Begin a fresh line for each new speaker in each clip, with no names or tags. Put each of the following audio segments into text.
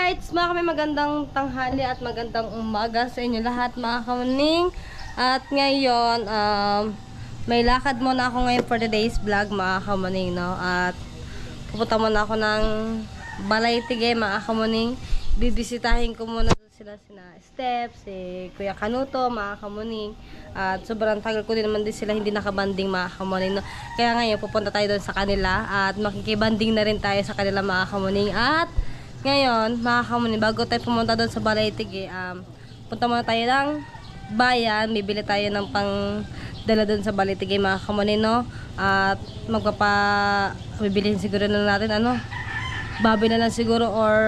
Alright, mga kami magandang tanghali at magandang umaga sa inyo lahat mga kamuning. At ngayon, may lakad muna ako ngayon for today's vlog mga kamuning, no? At pupunta muna ako ng Balay-Tige mga kamuning. Bibisitahin ko muna sila Steph, si Kuya Kanuto mga kamuning. At sobrang tagal ko din naman din sila hindi nakabanding mga kamuning, no? Kaya ngayon pupunta tayo doon sa kanila at makikibanding na rin tayo sa kanila mga kamuning. At ngayon, mga kamuning, bago tayo pumunta doon sa Balay-Tige, punta muna tayo ng bayan, bibili tayo ng pang dala doon sa Balay-Tige mga kamuning, no? At bibilihin siguro na natin baboy na lang siguro or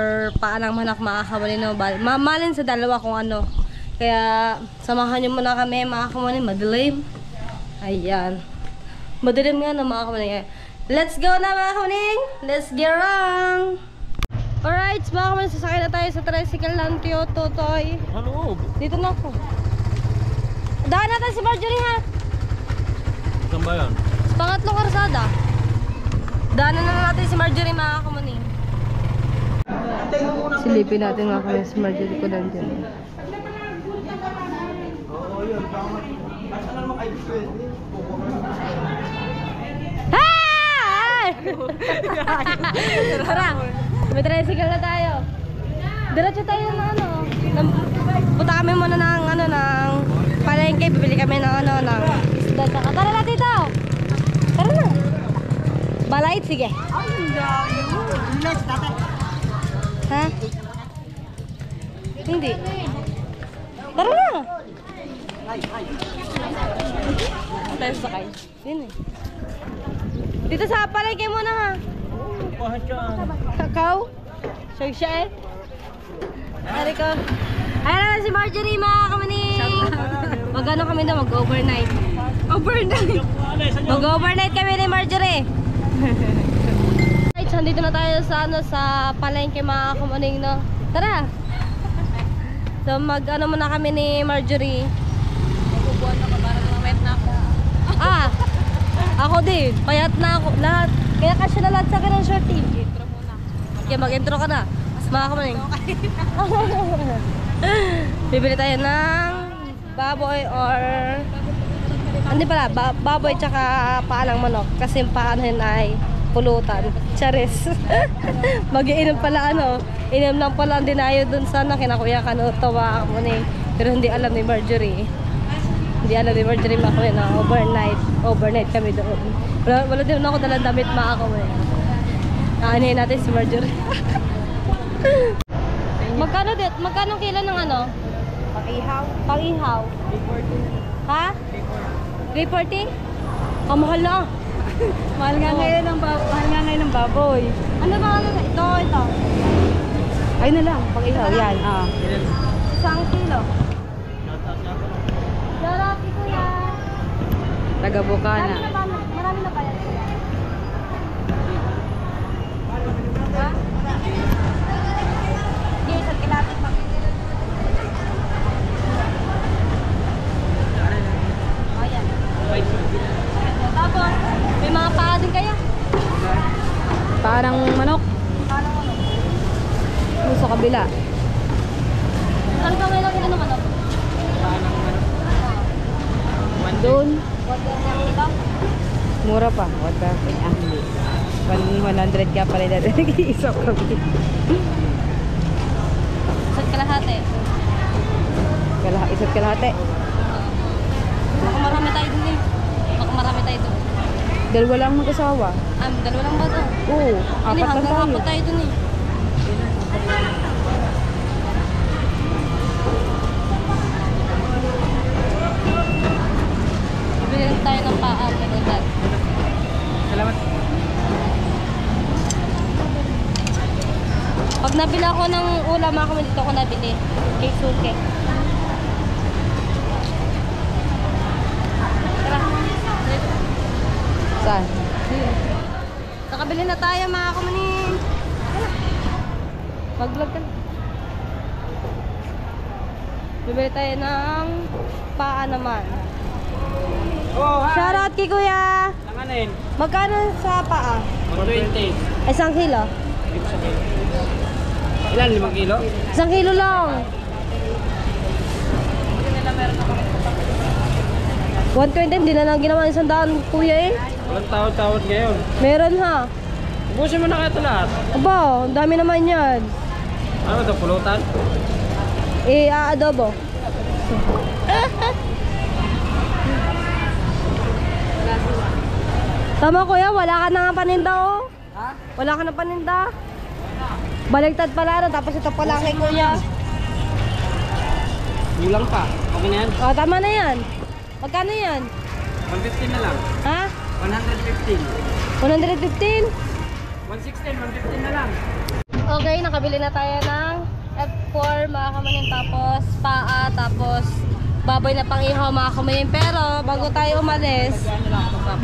paanang manak mga kamuning, no? Mamalin sa dalawa kung ano. Kaya samahan nyo muna kami mga kamuning, madilim. Ayan, madilim nga no mga kamuning. Let's go na mga kamuning, let's get around. Alright, mga kamuning, sasakay na tayo sa tricycle ng Tio Totoy.
Ano?
Dito na ako. Daan natin si Marjorie, ha?
Saan ba yan?
Pangatlong karsada. Daanan na natin si Marjorie mga kamuning. Silipin natin mga kamuning si Marjorie ko lang dyan. Hey! Tara! May tricycle na tayo. Diretso tayo ng punta kami muna ng palengke. Bibili kami ng isda. Tara na dito! Tara na! Balay, sige. Ha? Hindi. Tara na! Tayo sakay. Sino eh? Dito sa palengke muna, ha?
Pahat yan.
Kakao? Siya eh. Ari ko. Ayan na si Marjorie mga kamuning. Mag-ano kami daw, mag-overnight. Overnight? Mag-overnight kami ni Marjorie. Right, nandito na tayo sa palengke mga kamuning, no? Tara! So mag-ano muna kami ni Marjorie. Magbubuan na ka para naman na ako. Ako din. Payat na ako. Lahat. Kaya kasya na lahat sa akin ng short team. Intro muna. Kaya mag-intro ka na. Mga kamuning. Bibili tayo ng baboy or hindi pala, baboy tsaka paalang manok. Kasi yung paanohin ay pulutan. Charis. Mag-iinom pala inom lang pala ang dinayo dun sana kina Kuya Kanuto mga kamuning. Pero hindi alam ni Marjorie. Hindi alam ni Marjorie mga kamuning na overnight kami doon. Wala din ako dalang damit mga kamuning. Aanihin natin si Marjorie. Magkano kilo ng Pang-ihaw? Pang-ihaw. 340. Ha? 340? Kamahal na.
Mahal nga ngayon ng baboy.
Ano ba ito?
Ay na lang, pang-ihaw yan.
Isang kilo. Daraki kuya.
Taga-Bukana.
Marami na ba yan? Ha? Yes, at kilapit mag ayan. Tapos, may mga paa din kaya?
Parang manok.
Parang
Sa kabila.
Ano ba may laki na naman ako?
Doon.
Ito?
Mura pa. What the fuck? Hindi. 100 ka pala dati. Nag-iisok kami.
Isa't kalahati.
Isa't kalahati.
Baka marami tayo dun eh.
Dalawa lang mag-asawa.
Dalawa lang ba ito?
Oo.
Hindi,
Apat lang
hanggang
tayo.
apat tayo dun eh. Bibili lang tayo ng paa.
Salamat.
Pag nabili ako ng ulam, ako dito ako nabili. Kay Suke. Tara.
Saan?
Nakabili na tayo mga kamuning. Mag-vlog ka na. Bibili tayo ng paa naman.
Oh, hi!
Shoutout kay Kuya!
Tanganin.
Magkano sa paa?
120.
Isang kilo?
Ilan? 5 kilo?
1 kilo lang. 120, hindi na lang ginawa 100, kuya eh.
Walang tawad-tawad ngayon.
Meron ha.
Ubusin mo na kaya ito lahat.
Aba, ang dami naman yan.
Ano ito? Pulutan?
Adobo. Tama kuya, wala ka na nga paninda oh.
Ha?
Wala ka na paninda. Baligtad pala na, tapos ito pala kay kuya.
Kulang pa. Okay na yan?
Oh, tama na yan. Magkano yan?
115 na lang.
Ha?
115.
115?
116, 115 na lang.
Okay, nakabili na tayo ng F4 mga kamanin, tapos paa, tapos baboy na pang-ihaw mga kamanin. Pero bago tayo umalis,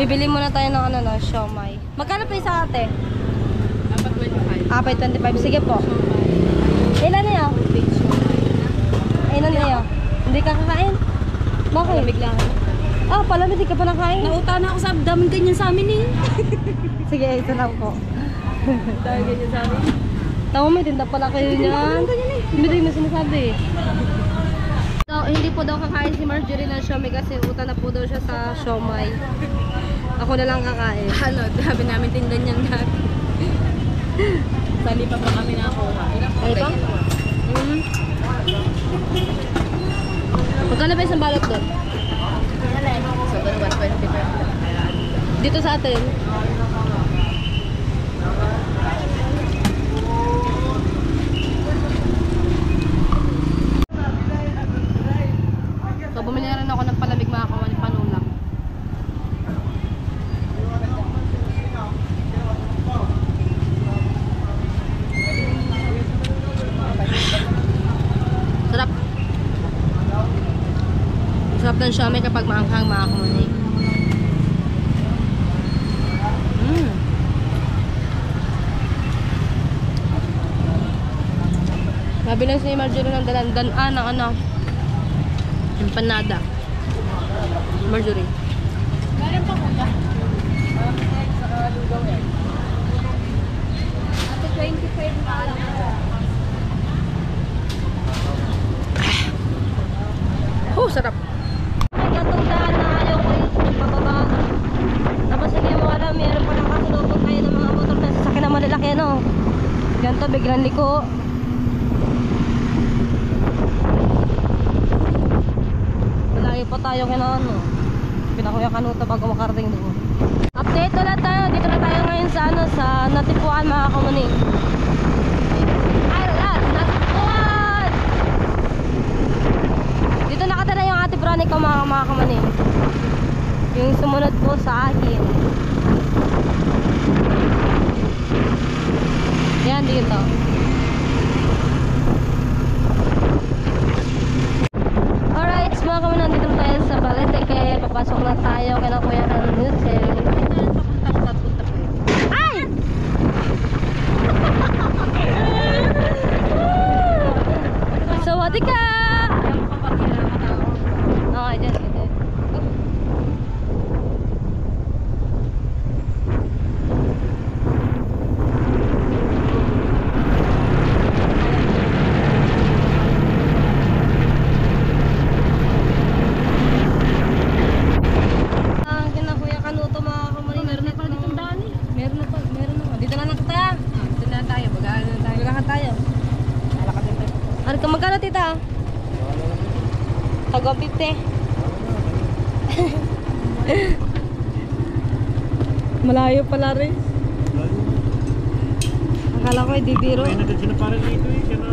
bibili muna tayo ng ano, no, siomay. Magkano pa isa ate? 25. Sige po. Ilan na yun? Ilan na yun? Hindi ka kakain? Bakit? Palamig lang. Ah, palamig, hindi ka pa nakain?
Nauta na ako sa daming ganyan sa amin eh.
Sige, ito lang po.
Dahil ganyan sa amin.
Tama, may tinda pala kayo niyan. Hindi mo sinasabi. So, hindi po daw kakain si Marjorie ng siomay kasi uta na po daw siya sa siomay. Ako na lang kakain.
Ano, dami namin tindan yan dati. Sali pa kami na ako.
Ano pa? Magkano ba isang balot doon?
So, 125.
Dito sa atin. So, bumili na rin ako ng palamig mga kawali panulak. Sarap. Sarap ng siomay kapag maanghang mga kawali. Mabilang si Marjorie ng dalan-danan ng ano, empanada. Marjorie.
Meron pa po ba? Ate, 25 na lang.
Oh, sarap. Ay, katong daan na ayaw ko yung pababa. Tapos hindi mo alam, meron pa lang kasulubog tayo ng mga motor na sasakyan na malalaki, ano. Ganito, biglang liko. Malayo pa tayo kina ano. Pinakuya kanuta bago makarating doon. Update ulit tayo. Dito na tayo ngayon sa ano, sa Natipuan mga kamuning. Ay, Natipuan! Dito nakatira yung ate Veronica mga kamuning. Yung sumunod po sa akin. Yan dito. Alright, mga kami, nandito na tayo sa Balete. Papasok na tayo kay Kuya ng hotel. Ay! Sawadee ka! Okay, dyan. Magkano tita? Tago 50. Malayo pala rin. Akala ko hindi biro.
Kaya na din sila parang dito eh. Kaya na...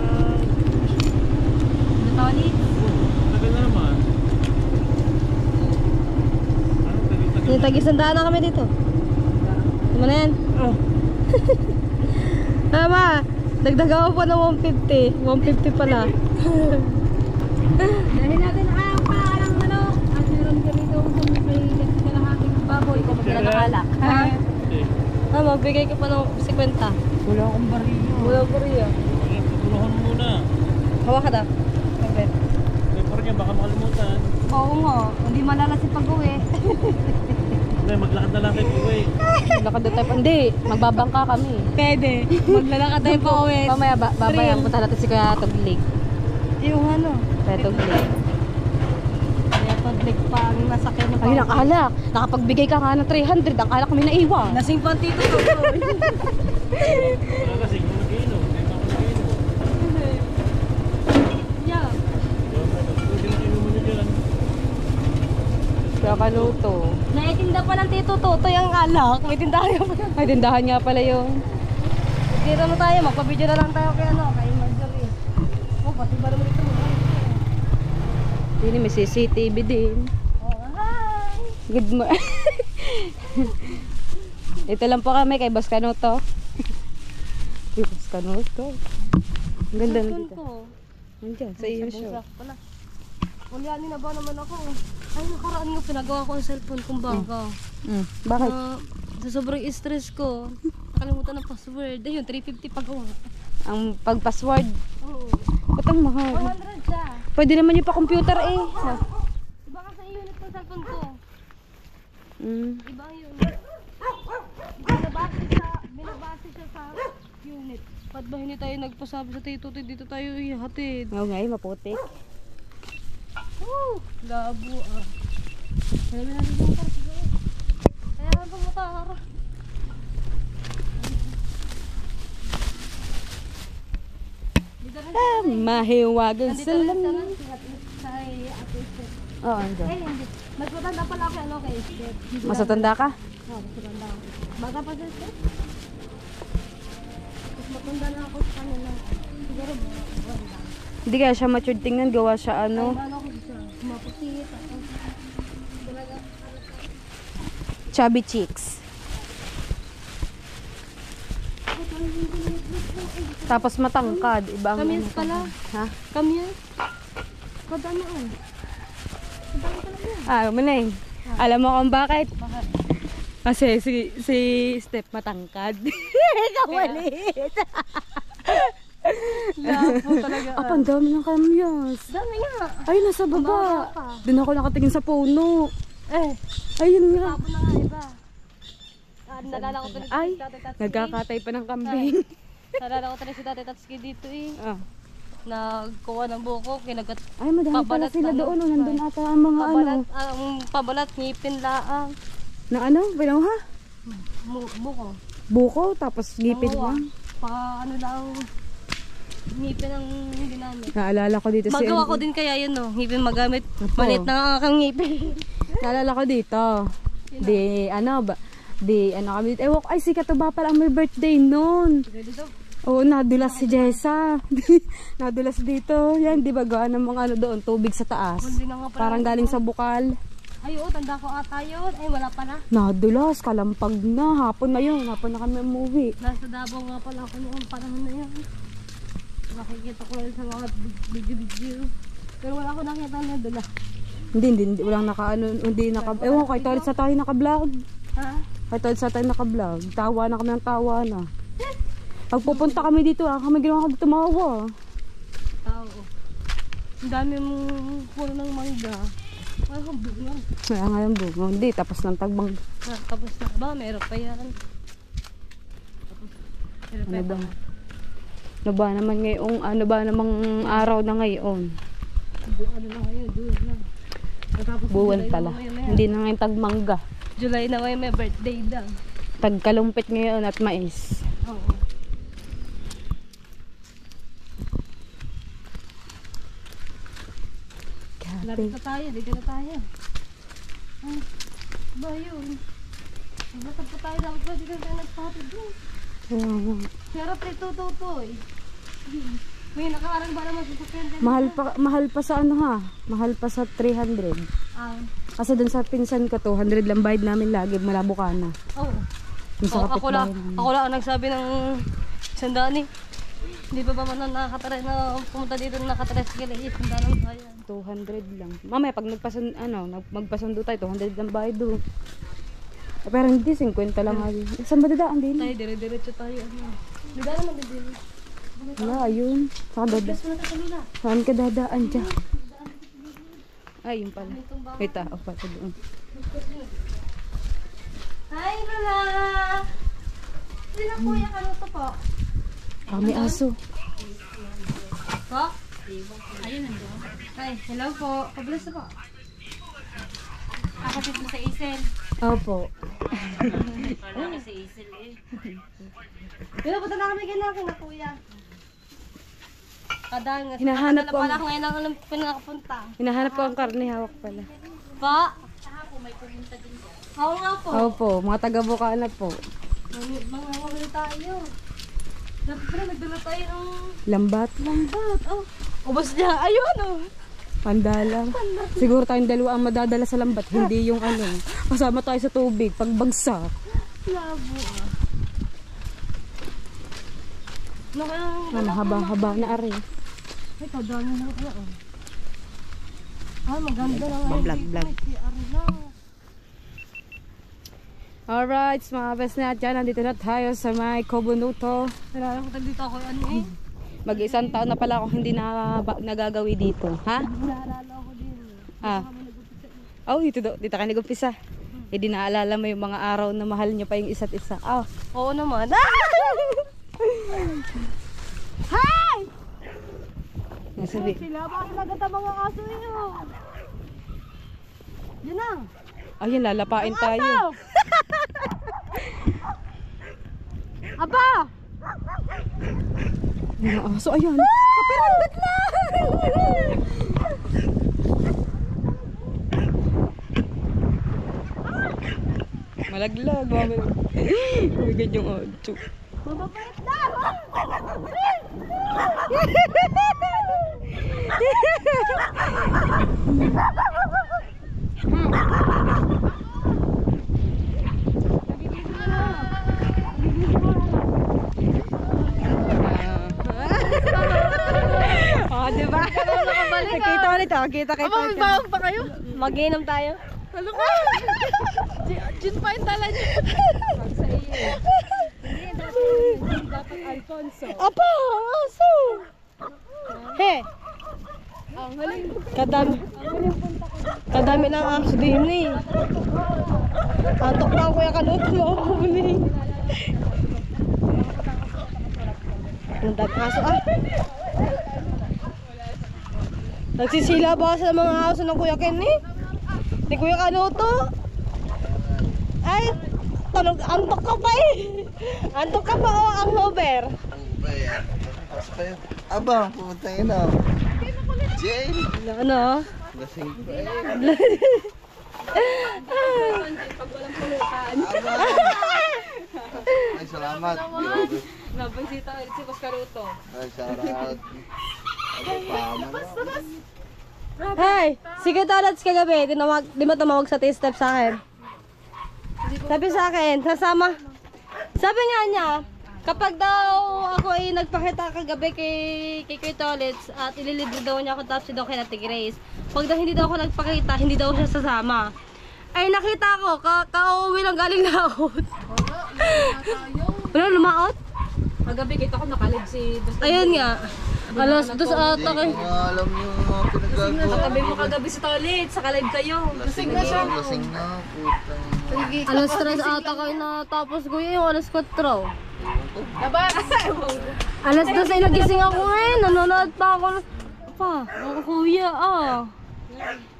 Tony?
Tagal na naman.
Yung tag-isandaan na kami dito. Tama na yan?
Oh.
Tama. Dagdagan mo pa ng 150. 150 pala.
Dahil natin parang ano, at meron ka rito kung may kalahating baboy ko magkala ng alak.
Ha?
Okay.
Magbigay ka pa ng 50.
Wala akong bariyo.
Wala ko rin.
Okay, tutulungan mo muna.
Hawa ka daw. Okay.
Paper niya, baka makalimutan.
Oo nga, hindi malalas yung pag-uwi.
Hindi, maglakad na lang tayo uwi.
Lakad na tayo. Hindi, magbabangka kami.
Pwede. Maglalakad tayo pa uwi.
Mamaya, babayan. Punta natin si Kuya Tuglig.
Yung ano?
Kuya Tuglig.
Kaya pag-lig pa ang nasakyan na pa.
Ayun, ang alak. Nakapagbigay ka nga ng 300. Ang alak kami naiwan.
Lasing pa ang tito to.
Wala kasi kung nag-iinom. Hindi ako nag-iinom.
Yeah.
Pwede na inuman nyo dyan.
Kaya kaluto.
Naitinda pa ng tito Totoy ang alak. May tindahan pa.
Ay, tindahan nga pala yun.
Dito na tayo. Magpabidyo na lang tayo kay ano. Kay Marjorie. Oh, pati ba naman ito?
Hindi, may CCTV din.
Oh, hi!
Good morning. Ito lang po kami kay Boss Canuto. Kay Boss Canuto. Ang ganda na
Cellphone
dito.
ko.
Nandiyan, sa iyo siya.
Bulsak pala. Ulyanin na ba naman ako? Ay, nakaraan nga pinagawa ko ang cellphone kong bangka.
Bakit?
Sa sobrang stress ko, nakalimutan ng password. Ayun, 350 pagawa.
Ang pag-password.
Oo.
Ba't ang mahal?
100 siya.
Pwede naman yung pa-computer eh.
Iba ka sa unit ng cellphone ko.
Mm.
Iba ang unit. Binabase siya sa unit. Ba't ba hindi tayo nagpasabi sa tito? Dito tayo ihatid.
Oo nga eh, maputik.
Woo! Labo ah. Marami natin yung motor. Kaya nga pa motor. Dito rin siya.
Mahiwagan
Nandito
sa
rin
lamin.
siya sa Ate Esther.
Oo, andyan.
Ay, hindi. Mas matanda pala ako ano kay Esther.
Masatanda ka?
Oo, mas matanda ako. Baga pa siya Esther. Mas matanda na ako sa kanila. Siguro maganda.
Hindi kaya siya matured tingnan. Gawa siya ano.
Ano ko siya? Maputi. Tapos talaga.
Chubby cheeks. Tapos matangkad. Iba ang
Kamyas pala.
Ha?
Kamyas. Kadano ah. Kadano pala yan.
Ah, manay. Alam mo kung bakit?
Bakit?
Kasi si Steph matangkad. Ikaw maliit.
Labo talaga.
Ang dami ng kamyas.
Dami nga.
Ay, nasa baba.
Baba pa.
Doon ako nakatingin sa puno.
Eh,
Ayun nga.
tapon na nga iba. Nalala ko tuloy
Ay,
si Tate Tatsuki.
nagkakatay pa ng kambing.
Nalala ko tuloy si Tate Tatsuki dito eh.
Ah.
Nagkuha ng buko, kinagat
Ay, madami pala
Pabalat
sila
na,
doon.
no?
Oh. Nandun ata ang mga
pabalat,
ano.
ang pabalat, ngipin laang.
Na ano? Binuha?
Buko.
Buko, tapos gipit
Nanguha.
lang.
Pa ano lang, ngipin ang ginamit.
Naalala ko dito si
Magawa ko din kaya yun no, ngipin magamit.
Opo.
Malit na ang aking ngipin.
Naalala ko dito. Di, ano ba? Di, ano kami dito. Ay, si Katuba pala ang may birthday noon.
Dito.
Oo, nadulas si Jessa. Nadulas dito. Yan, di ba gawa ng mga ano doon, tubig sa taas.
Hindi na nga pala.
Parang galing sa bukal.
Ay oo, tanda ko ata yun. Ay wala pala.
Nadulas, kalampag na. Hapon na yun. Hapon na kami umuwi.
Nasa Davao nga pala ako noong panahon na yun. Nakikita ko lang sa mga video. Pero wala ko nakita na dula.
Hindi, walang naka, ano, hindi naka, ewan ko, kay Tolit sa tayo naka-vlog.
Ha?
Kay Tolit sa tayo naka-vlog. Tawa na kami ng tawa na. Pag pupunta kami dito, kami ginawa ko dito mawa.
Tao. Ang dami mong puno ng mangga. Ay, hambog lang.
Kaya nga yung bungo. Hindi, tapos ng tagbang.
Tapos na ba? Meron pa yan. Tapos, meron pa
Ano ba?
yan.
Ano ba naman ngayong, ano ba namang araw na ngayon?
Ano na ngayon? June na. Tapos
Buwan
July
pala.
na mamaya.
Hindi na ngayon tagmangga.
July na may birthday daw.
Tagkalumpit ngayon at mais.
Oo. Lapit na tayo, dito na tayo. Ay, ba yun? Maglatag pa tayo, dapat ba dito na tayo nagpatid doon? Pero pre-tututoy. May nakaarang ba naman sa sakyan?
Mahal pa sa ano ha? Mahal pa sa 300. Kasi dun sa pinsan ko 200 lang bayad namin lagi mula Bukana.
Oo.
Yung sa
Ako lang,
kapitbahay namin.
ako lang ang nagsabi ng sandaan eh. Hindi ba ba man nakatara na pumunta dito na nakatara sa gilid? Sandaan lang tayo.
200 lang. Mamaya pag magpasundo tayo 200 lang bayad do. Pero hindi 50 lang nga din. Saan ba dadaan din?
Tayo, dire-diretso tayo. Hindi naman din.
Wala, ayun. Saan ka dadaan?
Gas mo na tayo kanina.
Saan ka dadaan dyan? Ay, yun pala. Wait ah, pala doon.
Hi, Lola! Sino kuya ka nito po?
Kami aso.
Po? Ayun, nandoon. Ay, hello po. Pablas po. Kapatid mo sa Isel.
Opo.
Wala sa Isel eh. Pero punta na kami kailangan na kuya. Kadang,
Hinahanap ko
pala
ang-
ako ngayon ang alam pinakapunta.
Hinahanap ko ang karne, hawak pala.
Po? Oo nga po.
Opo, mga taga-Bukana po.
Mga wala tayo. Dapat pala nagdala tayo ng
Lambat.
lambat. Oh, ubos niya. Ayun oh.
Pandalang. Siguro tayong dalawa ang madadala sa lambat, hindi yung ano. Kasama tayo sa tubig, pagbagsak.
Labo ah. Ano kaya?
Ano, haba-haba na ari.
Ay, kadami na kaya oh. Ah, maganda na nga.
Bablag-blag.
Si Arla.
Alright, mga best na dyan, nandito na tayo sa may Kobonuto.
Nalalaman dito ako ano eh.
Mag-isang taon na pala ako hindi nagagawi dito. Ha?
Naalala ko din.
Ah. Oh, dito ka nag-umpisa. Eh, di naalala mo yung mga araw na mahal nyo pa yung isa't isa. Oh.
Oo naman. Hi!
Nasabi.
Sila ba talaga ta mga aso niyo? Yun lang.
Ayun, lalapain tayo.
Aba!
Mga aso, ayan.
Kapirandat lang!
Malaglag. Bigyan yung audio.
Mababait na!
Oh, diba? Nakita ulit oh. Kita.
Bawang pa kayo? Mag-inom tayo. Ano ka? Jun pa yung tala niyo. Sa iyo. Hindi, dapat Alfonso.
Apa, aso. He.
Ang haling.
Kadami ng aso din eh. Antok na ang kuya kanot mo. Huli. Ang aso ah. Nagsisila ba sa mga aso ng kuya Ken eh? Ni kuya Kanuto? Ay, antok ka pa eh. Antok ka pa o ang hover.
Abang, pumunta yun o. Jane!
Ano?
Lasing pa Ay, salamat.
Nabansita si Pascaruto.
Ay, shoutout. Ay, paman.
Hey, sige Tolats kagabi, di mo tumawag sa T-step sa akin. Sabi sa akin, sasama. Sabi nga niya, kapag daw ako ay nagpakita kagabi kay Tolats at ililibre daw niya ako tapos daw kay Ate Grace. Pag daw hindi daw ako nagpakita, hindi daw siya sasama. Ay nakita ko, ka-uwi lang galing laot. Wala, lumaot?
Kagabi kita ko nakalib si
Ayun nga. Alas, dos ata kay.
Hindi ko nga alam yung mga pinagagawa.
Katabi mo kagabi si Tolit, sa kalib kayo.
Lasing na siya. Lasing na, putang.
Alas 3 ata kayo na tapos kuya yung alas 4. Alas 2 ay nagising ako ngayon. Nanonood pa ako. Pa, ang kuya ah.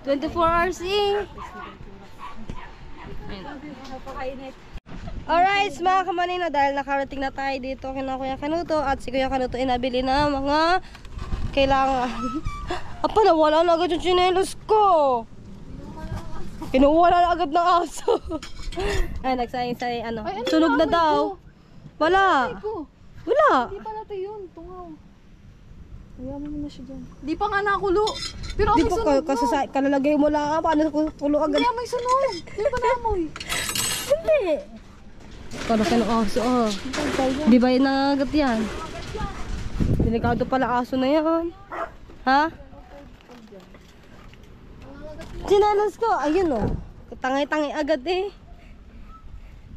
24 hours eh. Alright, mga kamanino, dahil nakarating na tayo dito kina Kuya Kanuto at si Kuya Kanuto ay nabili na mga kailangan. Apa, nawala na agad yung chinelos ko. Kinuwala na agad ng aso. Ay, nagsayang-sayang ano. Sunog na daw. Wala. Wala.
Hindi pa natin yun, tungaw. Ayaw mo na siya dyan. Di pa nga nakulo. Pero
Di
may
ko
sunog na.
kalalagay mo lang. Paano ko pulo agad?
Kaya may sunog. Di pa namoy.
Hindi. Kala ka ng aso ah. Di ba yun nangagat yan? Delikado pala aso na yan. Ha? Sinalas ko. Ayun oh. Tangay-tangay agad eh.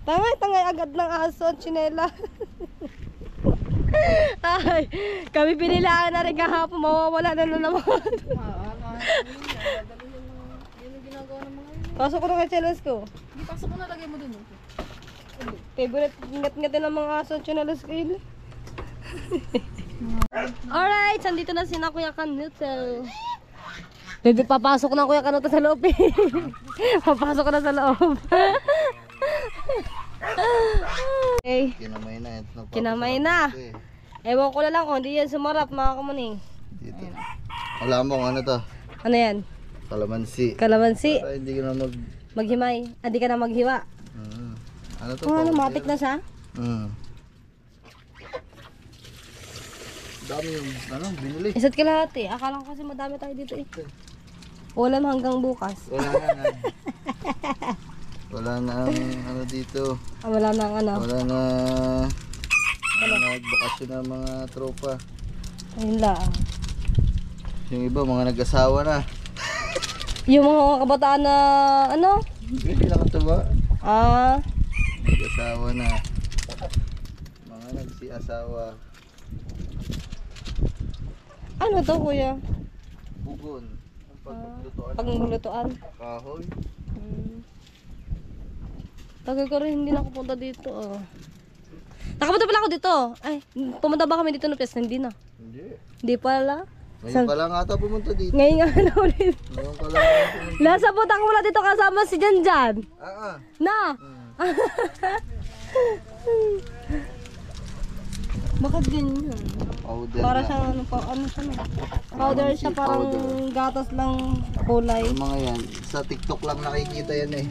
Tangay-tangay agad ng aso at sinela. Ay, kami pinilaan na rin kahapon. Mawawala na naman.
Yun ang ginagawa ng mga yun.
Pasok ko na kay Chelas ko.
Hindi, pasok ko na, lagay mo dun.
Favorite ngat-ngatin ng mga aso chinalas kayo. Alright, sandito na si na Kuya Kanuto. Bebe, papasok na Kuya Kanuto sa loob eh. Papasok na sa loob. Okay.
Kinamay na. Ito,
Kinamay na.
ito eh.
Ewan ko na lang kung hindi yan sumarap mga kamuning.
Dito. Wala mo kung ano to.
Ano yan?
Kalamansi.
Kalamansi.
Para hindi ka na
Maghimay. Hindi ka na maghiwa.
Ano to?
Ano,
powder?
matik na siya?
Dami yung binili.
Isa't kalahati. Akala ko kasi madami tayo dito eh. Ulam hanggang bukas.
Wala na. Wala na ang ano dito.
Wala na ang ano.
Wala na nagbakasyon ng mga tropa.
Ayun lang.
Yung iba mga nag-asawa na.
Yung mga kabataan na ano?
Hindi nakatuwa. Nag-asawa na. Mga nagsi-asawa.
Ano to kuya?
Bugon. Ang paglutuan.
Paglutuan.
Kahoy.
Tagal ko rin hindi nakapunta dito. Nakapunta pala ako dito. Ay, pumunta ba kami dito no Pes? Hindi na.
Hindi.
Hindi pala.
Ngayon ka lang ata pumunta dito.
Ngayon nga na ulit.
Ngayon ka lang pumunta.
Nasa putak mo na dito kasama si Janjan. Na! Bakit ganyan?
Powder
Para
na.
siyang ano siya na. Powder siya, parang
Powder.
gatas lang kulay.
Yung mga yan, sa TikTok lang nakikita yan eh.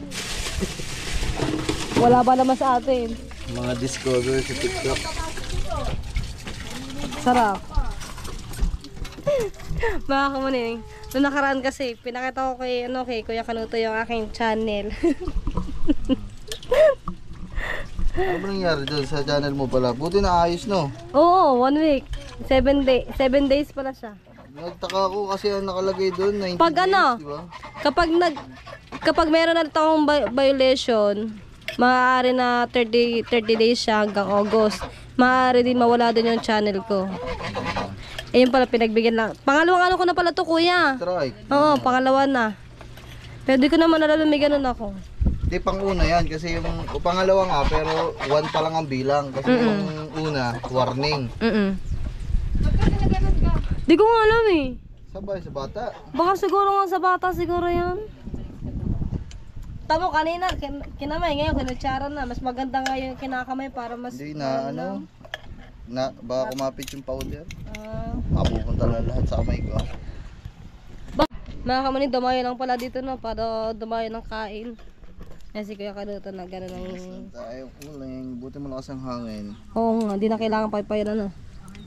Wala ba naman sa atin?
Mga discover sa TikTok.
Sarap. Mga kamuning, noong nakaraan kasi, pinakita ko kay Kuya Kanuto yung aking channel.
Ano ba nangyari doon sa channel mo pala? Buti na ayos no?
Oo, 1 week. 7 days pala siya.
Nagtaka ko kasi ang nakalagay doon 90
Pag
days,
ano?
di ba?
Kapag meron na akong violation, maaari na 30 days siya hanggang August. Maaari din mawala din yung channel ko. Ayun pala, pinagbigyan lang. Pangalawang ano ko na pala to kuya.
Strike.
Oo, pangalawa na. Pero di ko naman alam may ganun ako.
Di pang una yan kasi yung pangalawa nga pero 1 pa lang ang bilang kasi yung una warning.
Di ko nga alam eh.
Sabay sa bata.
Baka siguro nga sa bata siguro yan. Tamo kanina, kinamay ngayon, kinutsara na. Mas maganda nga yung kinakamay para mas...
Hindi na ano. Na baka kumapit yung powder. Mapupunta na lahat sa kamay ko.
Mga kamanin, dumayo lang pala dito no, para dumayo ng kain. Kasi Kuya Kanuto na gano'n ng...
Tayo uling, buti malakas ang hangin.
Oo nga, di na kailangan paypayan na.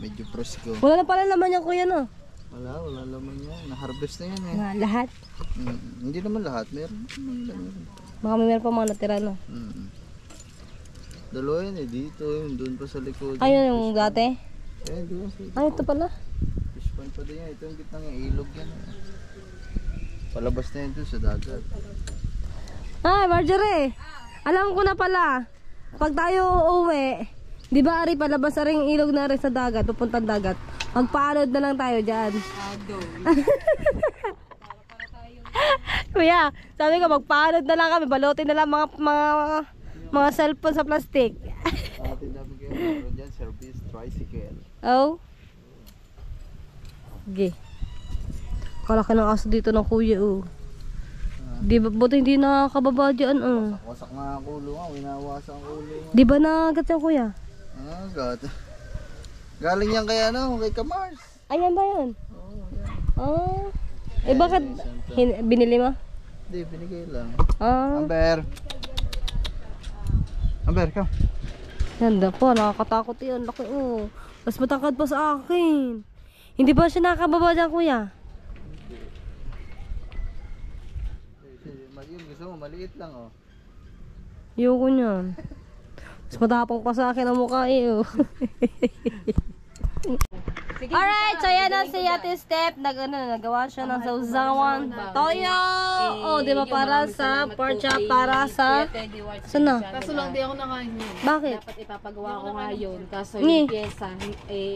Medyo presko.
Wala na pala naman yung kuya no.
Wala laman yan. Na-harvest na yan eh.
Lahat.
Hindi naman lahat, meron.
Baka may meron pa mga natira no.
Dalawa yan eh, dito yun, doon pa sa likod.
Ayun yung dati.
Doon sa
Ay, ito pala.
fish pond pa din yan. Ito yung gitnang ilog yan. Palabas na yun doon sa dagat.
Ay, Marjorie. Alam ko na pala. Pag tayo uuwi, di ba Ari, palabas na rin yung ilog na rin sa dagat, pupuntang dagat. Magpaalod na lang tayo dyan. Kuya, sabi ko magpaalod na lang kami, balutin na lang mga cellphone sa plastic.
Atin dami kayo meron dyan, service tricycle.
Oh. Sige. Kalaki ng aso dito ng kuya, oh. Di ba, buti hindi nakakababa dyan, oh.
Wasak na ang ulo nga, winawasak ang ulo nga.
Di ba nakagat yung kuya?
God. Galing yan kay ano, kay Kamars.
Ayan ba yun?
Oo, yan.
Oh. Eh bakit binili mo?
Hindi, binigay lang.
Ah.
Amber, come.
Ganda po, nakakatakot yun. Laki, oh. Mas matangkad pa sa akin. Hindi ba siya nakakababa dyan, kuya?
Yun, gusto mo, maliit lang oh.
Ayoko niyan. Mas matapang pa sa akin ang mukha eh, oh. Alright, so yan na si Ate Step. Nagawa siya ng sausawan. Toyo! Oh, di ba para sa pork chop, para sa... Saan na?
Kaso lang di ako nakain yun.
Bakit?
Dapat ipapagawa ko nga yun. Kaso
Ngi.
yung pyesa,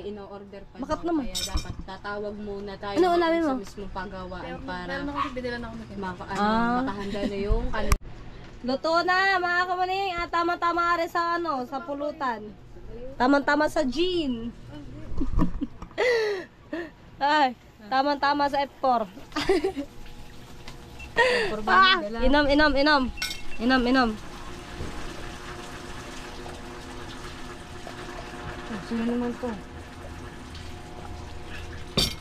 ino-order pa.
Bakit
daw.
naman?
Kaya dapat tatawag muna tayo
Ano ulamin mo?
sa mismong pagawaan para
Meron ako kasi binilan ako na
makahanda na yung
Luto na, mga kamaning. At tama-tama rin sa ano, sa pulutan. Tama-tama sa gin. Ay, tama-tama sa F4. Inom, inom, inom. Inom, inom.
Sino naman to?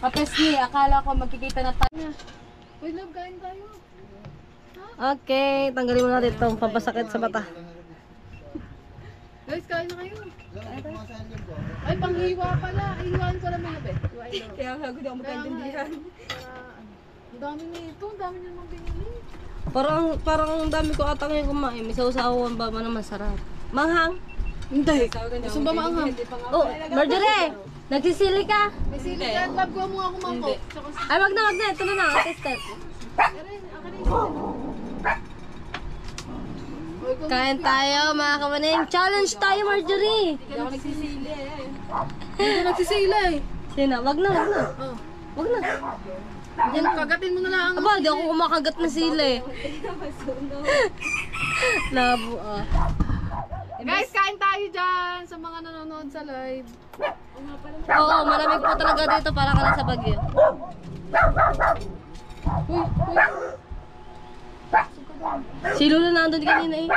Kapes ni, akala ko magkikita na tayo.
Uy, love, kain tayo.
Okay, tanggalin mo natin itong pampasakit sa mata.
Guys, kain na kayo. Ay, panghiwa pala. Hiwaan ko lang mga be.
Kaya nga, hindi ako magkaintindihan.
Ang dami nito. Ang dami nyo binili.
Parang ang dami ko ata ngayon kumain. May sausawan ba man masarap. Manghang?
Hindi. Gusto ba maanghang?
Oh, Marjorie! Nagsisili ka?
May sili dyan. Love ko mo ako mangkok.
Ay, wag na. Ito na lang. Tested. Kain tayo, mga kamaning. Challenge tayo, Marjorie.
Hindi ako nagsisila eh.
Sina, wag na.
Oh.
Wag na.
Yan, kagatin mo na lang.
Aba, di ako kumakagat na sila eh. Labo, ah.
Guys, kain tayo dyan sa mga nanonood sa live.
Oo, malamig po talaga dito para ka na sa Baguio.
Uy.
Si Lula nandun kanina eh.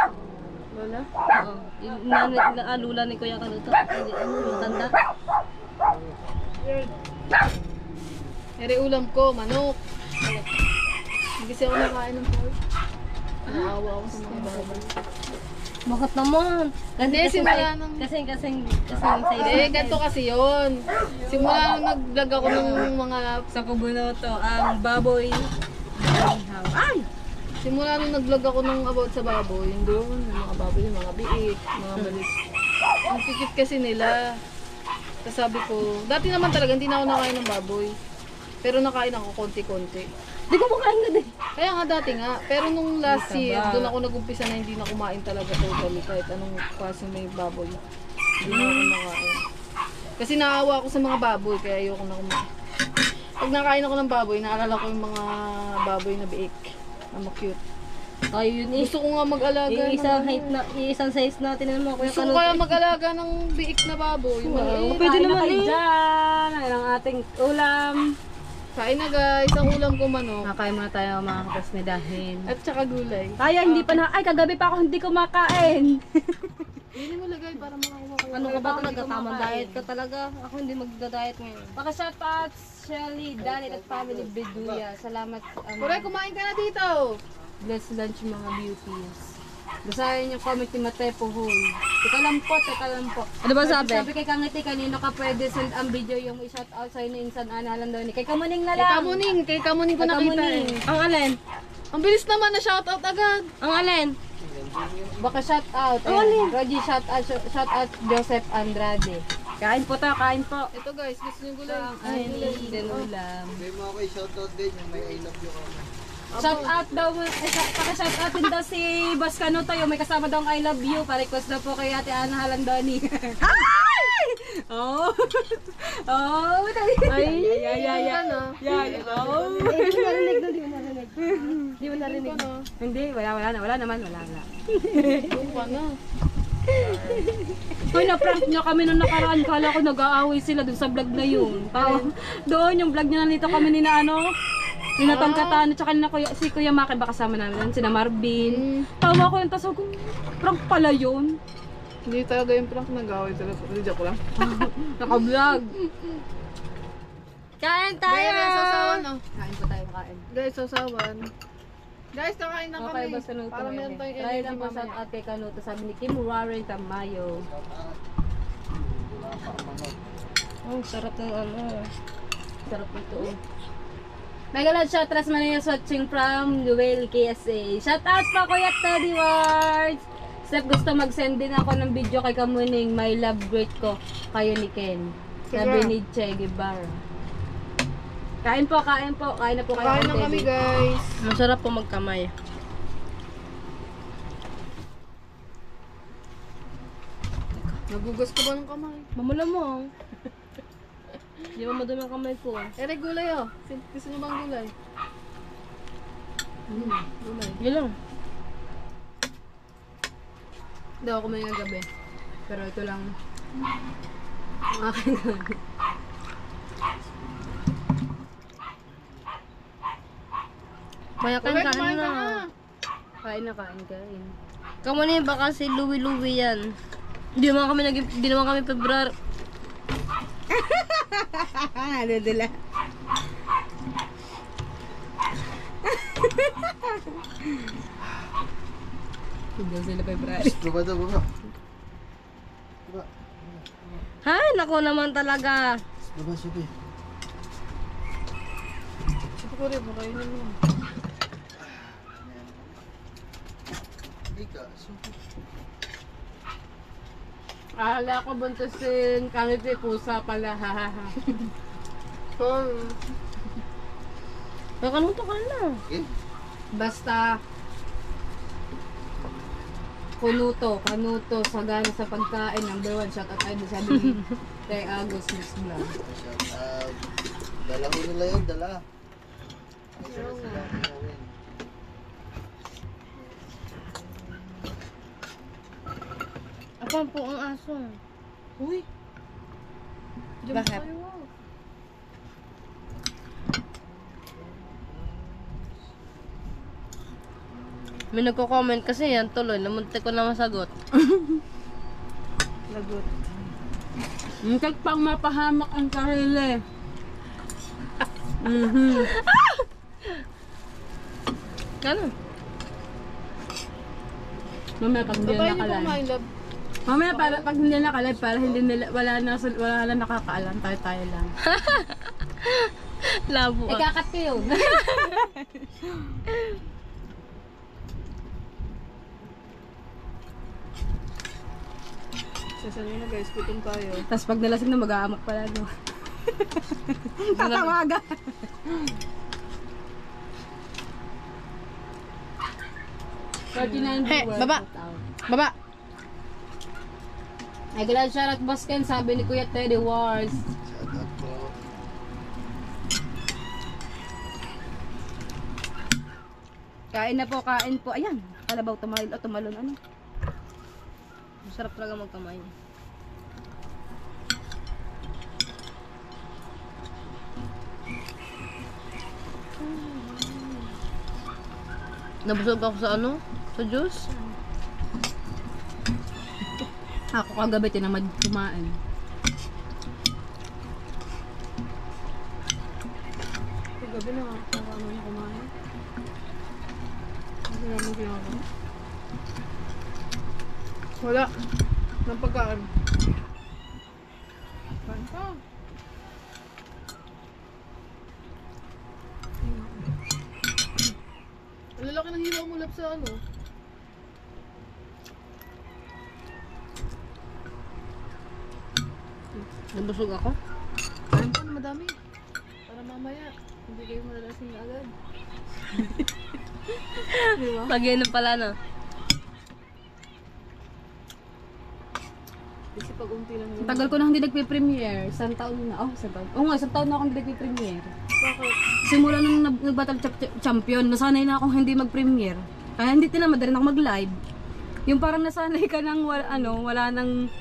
Lola?
Oo. Lula ni Kuya Kaluto. Hindi, matanda.
Ere ulam ko, manok. Hindi kasi ako nakain ng pork. Naawa ako sa mga bawal.
Bakit naman?
Hindi, simula nung...
Kasi
Eh, ganito kasi yun. Simula nung nag-vlog ako ng mga...
Sa Kubunoto, ang baboy. Ay!
Simula nung nag-vlog ako ng about sa baboy, yun doon, yung mga baboy, yung mga biik, mga balis. Ang kikit kasi nila. Tapos sabi ko, dati naman talaga hindi na ako nakain ng baboy. Pero nakain ako konti-konti.
Di ko makain na din.
Kaya nga dati nga, pero nung last year, doon ako nag-umpisa na hindi na kumain talaga totally kahit anong klase may baboy. Hindi na ako nakain. Kasi naawa ako sa mga baboy, kaya ayoko na kumain. Pag nakain ako ng baboy, naalala ko yung mga baboy na biik. Na cute.
Ay, yun eh.
Gusto ko nga mag-alaga
Isang size natin naman. Kuya
Gusto ko kaya mag-alaga ng biik na baboy. Maliit.
Pwede naman eh.
Dyan! Ayan ang ating ulam.
Kain na guys, ang ulam ko manok.
Nakain muna tayo mga kapasmedahin.
At saka gulay.
Kaya hindi pa na... Ay, kagabi pa ako hindi kumakain.
Hindi mo lagay para makakuha ko.
Ano ka ba talaga? Tamang diet ka talaga. Ako hindi magda-diet ngayon.
Paka-shoutouts, Shelly, Danit at family Beduya. Salamat.
Kuray, kumain ka na dito.
Bless lunch mga beauties. Basahin yung comment ni Matepo Hul. Teka lang po.
Ano ba sabi?
Sabi kay Kangiti, kanino ka pwede send ang video yung i-shoutout sa'yo ni Insan Ana Landoni. Kay Kamuning na lang.
Kay Kamuning ko nakita eh.
Ang alin?
Ang bilis naman na shoutout agad.
Ang alin?
Baka shoutout. Rogie shoutout Joseph Andrade. Kain po.
Ito guys, gusto niyo gulay?
Ay, din ulam.
May mga ko i-shoutout din yung may I love you kami.
Shoutout daw, paka-shoutout din daw si Boss Canuto, yung may kasama daw ang I love you. Pa-request daw po kay Ate Ana Halandoni. Ay! Oh! Oh! Ay! Oh!
Di mo narinig.
Hindi, wala naman.
Doon ka na.
Hoy, na-prank nyo kami nung nakaraan. Kala ko nag-aaway sila dun sa vlog na yun. Doon, yung vlog nyo nandito kami ni na ano, ni Natang Katano, tsaka si Kuya Maki ba kasama namin, sina Marvin. Tawa ko yung taso ko, prank pala yun.
Hindi talaga yung prank, nag-away talaga. Hindi, joke lang.
Naka-vlog.
Kain tayo!
Guys, sausawan oh.
Kain po tayo, kain.
Guys, sausawan. Guys, kakain na
Okay,
kami.
basta nung
Para meron tayong
try
energy
lang po sa
mamaya.
ate Kanuto, sabi ni Kim Warren Tamayo.
Ang sarap ng ano.
Sarap nito. Mega love shout out Manila watching from Noel KSA. Shout out po Kuya Teddy Words. Step gusto mag-send din ako ng video kay Kamuning. My love great ko kayo ni Ken. Sabi ni Che Guevara. Kain na po kayo.
Kakain na kami guys.
Masarap po magkamay.
Nagugas ko ba ng kamay?
Mamulamong. Di ba madumi ang kamay ko?
Ere, gulay oh. Gusto nyo bang gulay?
Yun lang.
Hindi ako kumain ng gabi. Pero ito lang. Ang aking gabi.
Kaya
Uy,
kain
kumain ka
na.
na.
Kain na kain.
Kamunin baka si Louie yan. Di naman kami February.
Nadala. Hindi sila February.
Baba daw, baba. Baba,
Hay, naku naman talaga.
baba, sabi.
Sabi ko rin, makainin mo.
Hindi ka, sabi.
Akala ko buntusin kami pusa pala. Hahaha.
Sorry.
Nakaluto ka na.
Okay?
Basta kanuto, sagana sa pagkain, number 1, shout out tayo sa amin kay Agos Miss Vlog.
Shout out. Dala ko nila yun, dala. Ay, dala sila gawin.
Apang po ang aso.
Uy. Diyan
Bakit?
tayo, ah.
May nagko-comment kasi yan tuloy. Namunti ko na masagot.
Lagot.
Muntik pang mapahamak ang sarili.
Ganun.
Mamaya pag hindi
Babae
na
niyo po
nakalive.
kumain, love.
Mamaya pag hindi na nakalive, para hindi nila, wala na nakakaalam, tayo lang.
Labo ka.
Ikakat ko yun.
Sasabihin na guys, gutom tayo.
Tapos pag nalasing na mag-aamak pala no. Tatawagan.
Hey, baba. Baba.
Ay, galad shoutout boss Ken, sabi ni Kuya Teddy Wars.
Shout out po.
Kain na po, kain po. Ayan, kalabaw tumalon ano.
Masarap talaga magkamay. Nabusog ako sa ano? Sa juice?
Ako kagabi tinamad kumain.
Gabi na, kung ano na kumain. Hindi naman ginagawa. Wala. Nang pagkaan. Kain pa. Ang lalaki ng hilaw mo lap sa ano.
Nabusog ako?
Kain pa na madami. Para mamaya, hindi kayo malalasing na agad.
Pag-inom pala no?
Kasi pag unti lang yun.
Tagal ko na hindi nagpe-premiere. Isang taon na. Oh, isang taon. Oo nga, isang taon na ako hindi nagpe-premiere.
Bakit?
Simula nung nag-battle champion, nasanay na akong hindi mag-premiere. Kaya hindi tinamad rin ako mag-live. Yung parang nasanay ka nang wala nang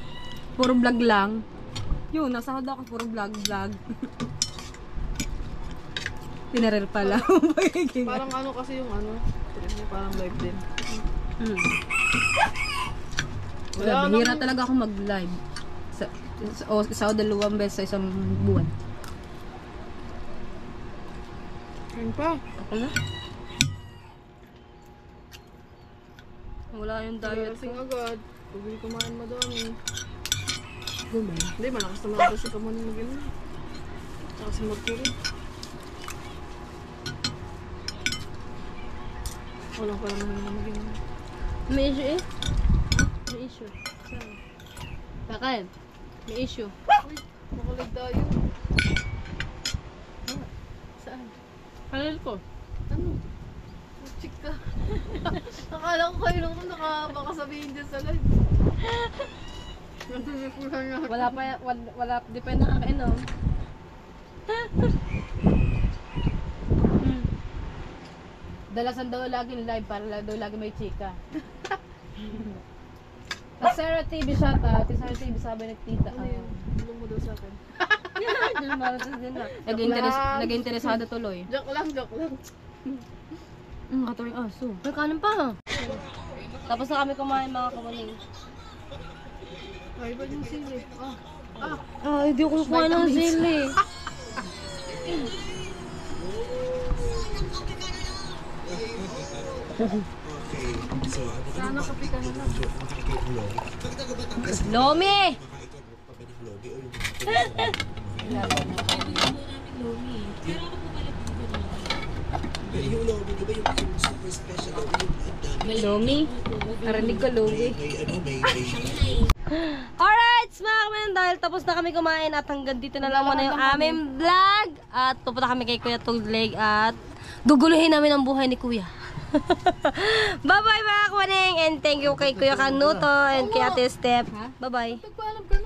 puro vlog lang. Yun, nasahod ako puro vlog. Pinarer pala.
Parang ano kasi yung ano. Parang live din.
Wala, bihira talaga ako mag-live. Sa dalawang beses sa isang buwan.
Kain pa.
Ako na? Wala yung diet ko.
Malalasing agad. Pag hindi kumain madami.
Gumay.
Hindi, malakas naman ako si Kamon yung mag-inom. Tsaka si Mercury. Walang pala naman yung mag-inom.
May issue eh? May issue. Saan? Bakit? May issue.
Uy, makalag tayo.
Saan? Halal ko.
Ano? Chick ka. Akala ko kayo lang baka sabihin dyan sa live.
Wala, di pa nakakainom.
Dalasan daw lagi live para daw lagi may chika. Sarah TV shout out. Si Sarah TV sabi nagtita.
Tulong mo daw sa akin.
Nag-interesado tuloy.
Joke lang.
Katuring aso.
May kanin pa. Tapos na kami kumain mga kamaning.
Ay, ba yung sili?
Ay, hindi ko kumain ng sili.
Sana kape ka na lang.
Lomi!
Lomi. Narinig ko Lomi.
Alright, mga kamanin, dahil tapos na kami kumain at hanggang dito na lang muna yung aming vlog. At pupunta kami kay Kuya Tugleg at guguluhin namin ang buhay ni Kuya. Bye-bye mga kamaning, and thank you kay Kuya Kanuto and kay Ate Step. Bye-bye.
Pagpaalam ka na.